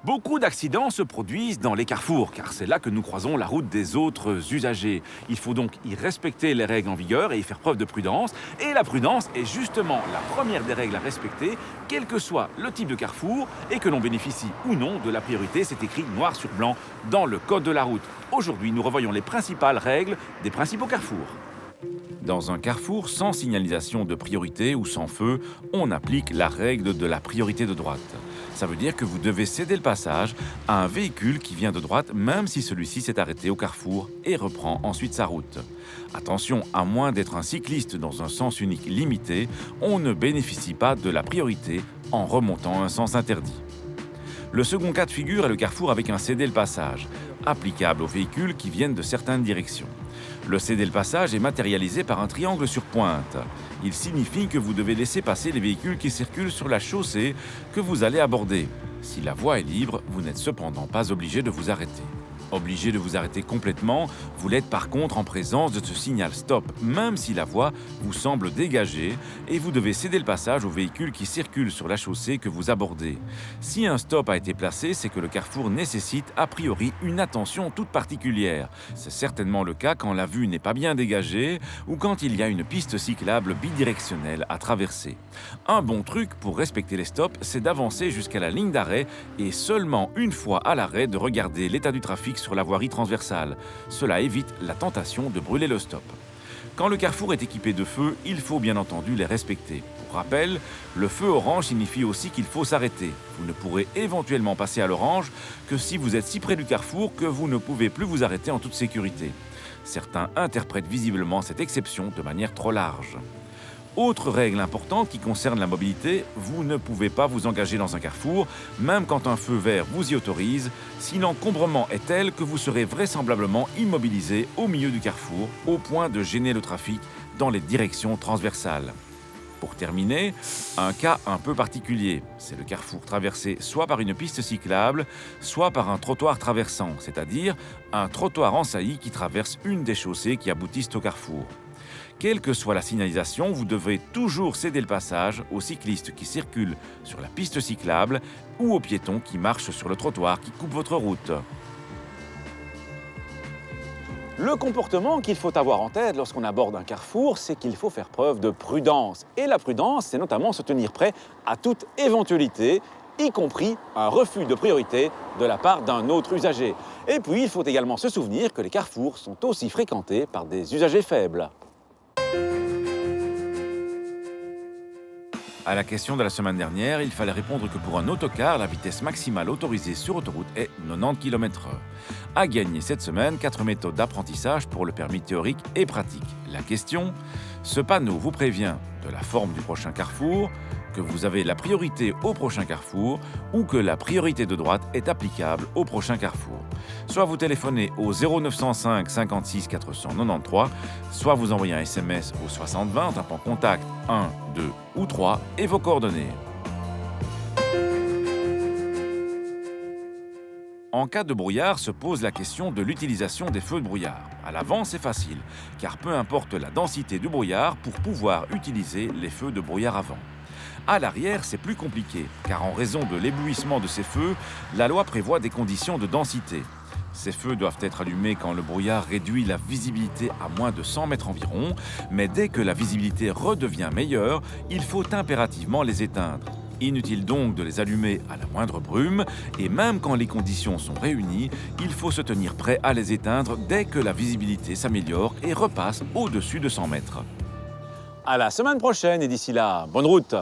Beaucoup d'accidents se produisent dans les carrefours, car c'est là que nous croisons la route des autres usagers. Il faut donc y respecter les règles en vigueur et y faire preuve de prudence. Et la prudence est justement la première des règles à respecter, quel que soit le type de carrefour, et que l'on bénéficie ou non de la priorité. C'est écrit noir sur blanc dans le code de la route. Aujourd'hui, nous revoyons les principales règles des principaux carrefours. Dans un carrefour sans signalisation de priorité ou sans feu, on applique la règle de la priorité de droite. Ça veut dire que vous devez céder le passage à un véhicule qui vient de droite, même si celui-ci s'est arrêté au carrefour et reprend ensuite sa route. Attention, à moins d'être un cycliste dans un sens unique limité, on ne bénéficie pas de la priorité en remontant un sens interdit. Le second cas de figure est le carrefour avec un céder le passage, applicable aux véhicules qui viennent de certaines directions. Le céder le passage est matérialisé par un triangle sur pointe. Il signifie que vous devez laisser passer les véhicules qui circulent sur la chaussée que vous allez aborder. Si la voie est libre, vous n'êtes cependant pas obligé de vous arrêter. Obligé de vous arrêter complètement, vous l'êtes par contre en présence de ce signal stop, même si la voie vous semble dégagée et vous devez céder le passage aux véhicules qui circulent sur la chaussée que vous abordez. Si un stop a été placé, c'est que le carrefour nécessite a priori une attention toute particulière. C'est certainement le cas quand la vue n'est pas bien dégagée ou quand il y a une piste cyclable bidirectionnelle à traverser. Un bon truc pour respecter les stops, c'est d'avancer jusqu'à la ligne d'arrêt et seulement une fois à l'arrêt de regarder l'état du trafic sur la voirie transversale. Cela évite la tentation de brûler le stop. Quand le carrefour est équipé de feux, il faut bien entendu les respecter. Pour rappel, le feu orange signifie aussi qu'il faut s'arrêter. Vous ne pourrez éventuellement passer à l'orange que si vous êtes si près du carrefour que vous ne pouvez plus vous arrêter en toute sécurité. Certains interprètent visiblement cette exception de manière trop large. Autre règle importante qui concerne la mobilité, vous ne pouvez pas vous engager dans un carrefour, même quand un feu vert vous y autorise, si l'encombrement est tel que vous serez vraisemblablement immobilisé au milieu du carrefour, au point de gêner le trafic dans les directions transversales. Pour terminer, un cas un peu particulier, c'est le carrefour traversé soit par une piste cyclable, soit par un trottoir traversant, c'est-à-dire un trottoir en saillie qui traverse une des chaussées qui aboutissent au carrefour. Quelle que soit la signalisation, vous devrez toujours céder le passage aux cyclistes qui circulent sur la piste cyclable ou aux piétons qui marchent sur le trottoir qui coupe votre route. Le comportement qu'il faut avoir en tête lorsqu'on aborde un carrefour, c'est qu'il faut faire preuve de prudence. Et la prudence, c'est notamment se tenir prêt à toute éventualité, y compris un refus de priorité de la part d'un autre usager. Et puis, il faut également se souvenir que les carrefours sont aussi fréquentés par des usagers faibles. À la question de la semaine dernière, il fallait répondre que pour un autocar, la vitesse maximale autorisée sur autoroute est 90 km/h. À gagner cette semaine, 4 méthodes d'apprentissage pour le permis théorique et pratique. La question, ce panneau vous prévient de la forme du prochain carrefour, que vous avez la priorité au prochain carrefour ou que la priorité de droite est applicable au prochain carrefour. Soit vous téléphonez au 0905 56 493, soit vous envoyez un SMS au 6020 tapant contact 1, 2 ou 3 et vos coordonnées. En cas de brouillard, se pose la question de l'utilisation des feux de brouillard. À l'avant, c'est facile, car peu importe la densité du brouillard pour pouvoir utiliser les feux de brouillard avant. À l'arrière, c'est plus compliqué, car en raison de l'éblouissement de ces feux, la loi prévoit des conditions de densité. Ces feux doivent être allumés quand le brouillard réduit la visibilité à moins de 100 mètres environ, mais dès que la visibilité redevient meilleure, il faut impérativement les éteindre. Inutile donc de les allumer à la moindre brume, et même quand les conditions sont réunies, il faut se tenir prêt à les éteindre dès que la visibilité s'améliore et repasse au-dessus de 100 mètres. À la semaine prochaine et d'ici là, bonne route!